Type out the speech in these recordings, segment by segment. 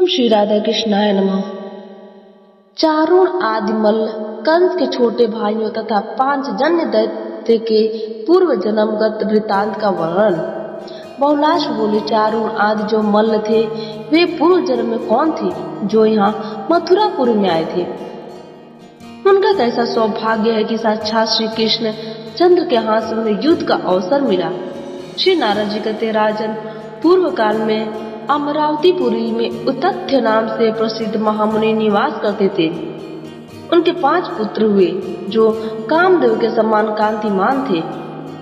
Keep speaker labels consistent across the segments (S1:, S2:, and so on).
S1: श्री राधा कृष्णाय नमः। चारुण आदि मल्ल कंस के छोटे भाइयों तथा 5 जन्य दैत्य के पूर्व जन्मगत वृतांत का वर्णन। बहुलाश बोले, चारुण आदि जो मल्ल थे वे पूर्व जन्म में कौन थे जो यहाँ मथुरापुर में आए थे। उनका कैसा सौभाग्य है कि साक्षात श्री कृष्ण चंद्र के हाथ से उन्हें युद्ध का अवसर मिला। श्री नारद जी कहते, राजन, पूर्व काल में अमरावतीपुरी में उतथ्य नाम से प्रसिद्ध महामुनि निवास करते थे। उनके 5 पुत्र हुए जो कामदेव के समान कांतिमान थे।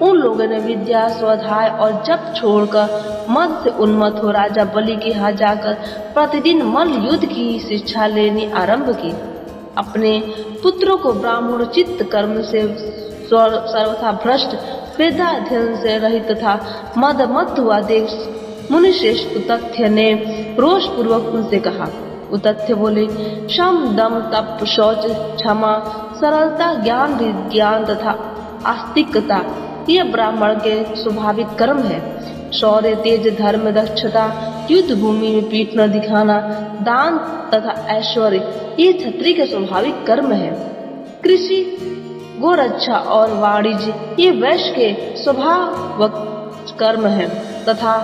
S1: उन लोगों ने विद्या, स्वाध्याय और जप छोड़कर मद से उन्मत्त हो राजा बलि के यहाँ जाकर प्रतिदिन मल्ल युद्ध की शिक्षा लेनी आरंभ की। अपने पुत्रों को ब्राह्मणोचित कर्म से सर्वथा भ्रष्ट, वेदाध्ययन से रहित तथा मदमत्त हुआ देख मुनिश्रेष्ठ उतथ्य ने रोष पूर्वक उनसे कहा। उतथ्य बोले, शम, दम, तप, शौच, क्षमा, सरलता, ज्ञान, विज्ञान तथा आस्तिकता ये ब्राह्मण के स्वाभाविक कर्म है। शौर्य, तेज, धर्म, दक्षता, युद्ध भूमि में पीठ न दिखाना, दान तथा ऐश्वर्य ये क्षत्रिय के स्वाभाविक कर्म है। कृषि, गोरक्षा और वाणिज्य ये वैश्य के स्वभावक कर्म है तथा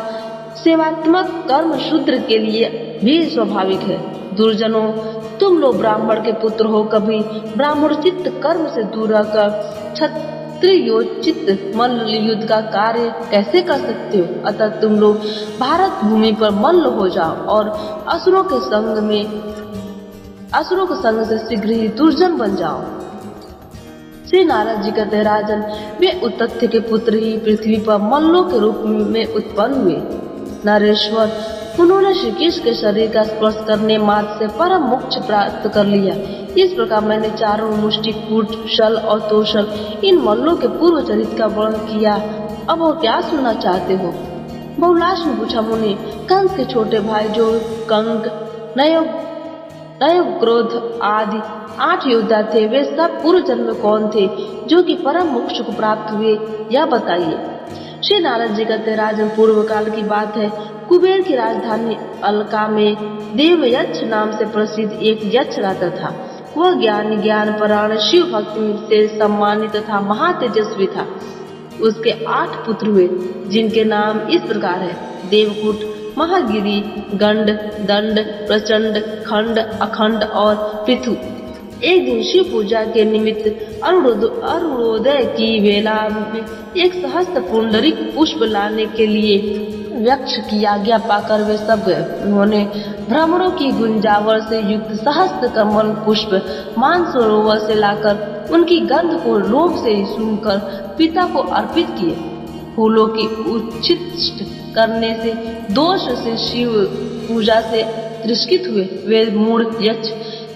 S1: सेवात्मक कर्म शूद्र के लिए भी स्वाभाविक है। दुर्जनों, तुम लोग ब्राह्मण के पुत्र हो, कभी ब्राह्मणोचित कर्म से दूर रहकर क्षत्रियोचित मल्ल युद्ध का कार्य कैसे कर सकते हो। अतः तुम लोग भारत भूमि पर मल्ल हो जाओ और असुरों के संग से शीघ्र ही दुर्जन बन जाओ। श्री नारद जी कहते, राजन, वे उतथ्य के पुत्र ही पृथ्वी पर मल्लों के रूप में उत्पन्न हुए। नरेश्वर, उन्होंने श्री कृष्ण के शरीर का स्पर्श करने मात्र से परम मोक्ष प्राप्त कर लिया। इस प्रकार मैंने चारों मुष्टि, कूट, शल और तोषल इन मल्लों के पूर्व चरित्र का वर्णन किया। अब और क्या सुनना चाहते हो। बहुलाश ने पूछा, मुनि, कंस के छोटे भाई जो कंग, नयग्रोध आदि 8 योद्धा थे, वे सब पूर्व जन्म में कौन थे जो कि परम मोक्ष को प्राप्त हुए, यह बताइए। श्री नारद जी कहते, राजन, पूर्व काल की बात है। कुबेर की राजधानी अलका में देवयक्ष नाम से प्रसिद्ध एक यक्ष रहता था। वह ज्ञानी, ज्ञानपरायण, शिव भक्ति से सम्मानित तथा महातेजस्वी था। उसके 8 पुत्र हुए जिनके नाम इस प्रकार है, देवकूट, महागिरी, गंड, दंड, प्रचंड, खंड, अखंड और पृथु। एक दिन शिव पूजा के निमित्त अरुणोदय की वेला में एक सहस्त्र पुंडरीक पुष्प लाने के लिए यक्ष की आज्ञा पाकर वे सब गए। उन्होंने भ्रमरों की गुंजावर से युक्त सहस्त्र कमल पुष्प मानसरोवर से लाकर उनकी गंध को लोभ से सूंघकर पिता को अर्पित किए। फूलों की उच्छिष्ट करने से दोष से शिव पूजा से तिरस्कृत हुए वे मूढ़ यक्ष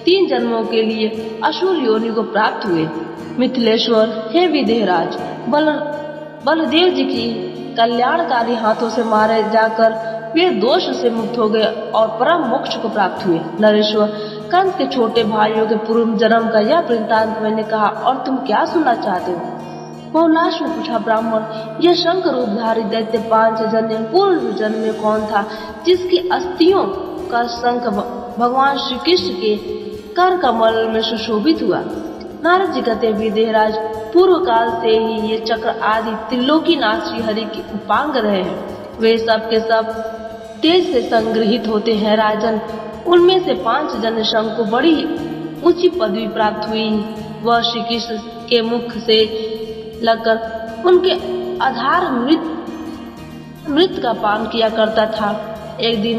S1: 3 जन्मों के लिए असुर योनि को प्राप्त हुए। मिथिलेश्वर, हे विदेहराज, बलदेव जी की कल्याणकारी हाथों से मारे जाकर वे दोष से मुक्त हो गए और परम मोक्ष को प्राप्त हुए। नरेश्वर, कंस के छोटे भाइयों के पूर्व जन्म का यह वृत्तांत मैंने कहा, और तुम क्या सुनना चाहते हो। बहुलाश ने पूछा, ब्राह्मण, यह शंख रूपधारी दैत्य 5 जन्य पूर्व जन्म में कौन था जिसकी अस्थियों का शंख भगवान श्री कृष्ण के कर कमल में सुशोभित हुआ। नारद जी कहते, विदेहराज, पूर्व काल से ही ये चक्र आदि त्रिलोकीनाथ श्री हरि के उपांग रहे हैं। वे सब के सब तेज से संग्रहित होते हैं। राजन, उनमें से 5 जन्य शंख को बड़ी ऊंची पदवी प्राप्त हुई। वह श्री कृष्ण के मुख से लगकर उनके आधार मृत का पान किया करता था। एक दिन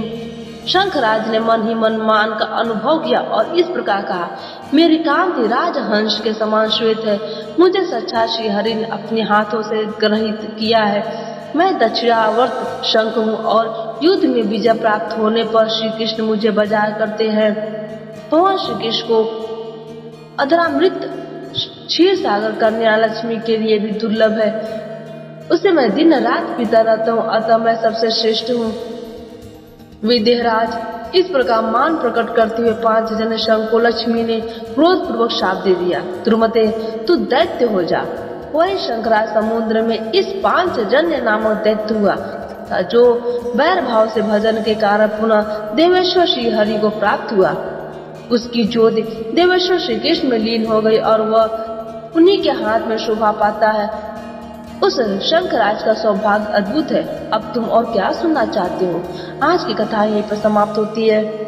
S1: शंखराज ने मन ही मन मान का अनुभव किया और इस प्रकार कहा, मेरी कांति राजहंस के समान श्वेत है। मुझे साक्षात श्री हरि ने अपने हाथों से ग्रहित किया है। मैं दक्षिणावर्त शंख हूँ और युद्ध में विजय प्राप्त होने पर श्री कृष्ण मुझे बजाय करते हैं। भगवान श्री कृष्ण को अधरामृत क्षीर सागर कन्या लक्ष्मी के लिए भी दुर्लभ है। उसे मैं दिन रात पीता रहता हूँ, अतः मैं सबसे श्रेष्ठ हूँ। विदेहराज, इस प्रकार मान प्रकट करते हुए 5 जन्य शंख को लक्ष्मी ने क्रोध पूर्वक शाप दे दिया। द्रुमते, तू दैत्य हो जा। वही शंकराज समुद्र में इस 5 जन्य नामक दैत्य हुआ। था, जो वैर भाव से भजन के कारण पुनः देवेश्वर श्री हरि को प्राप्त हुआ। उसकी ज्योति देवेश्वर श्री कृष्ण में लीन हो गई और वह उन्हीं के हाथ में शोभा पाता है। उस शंखराज का सौभाग्य अद्भुत है। अब तुम और क्या सुनना चाहते हो? आज की कथा यहीं पर समाप्त होती है।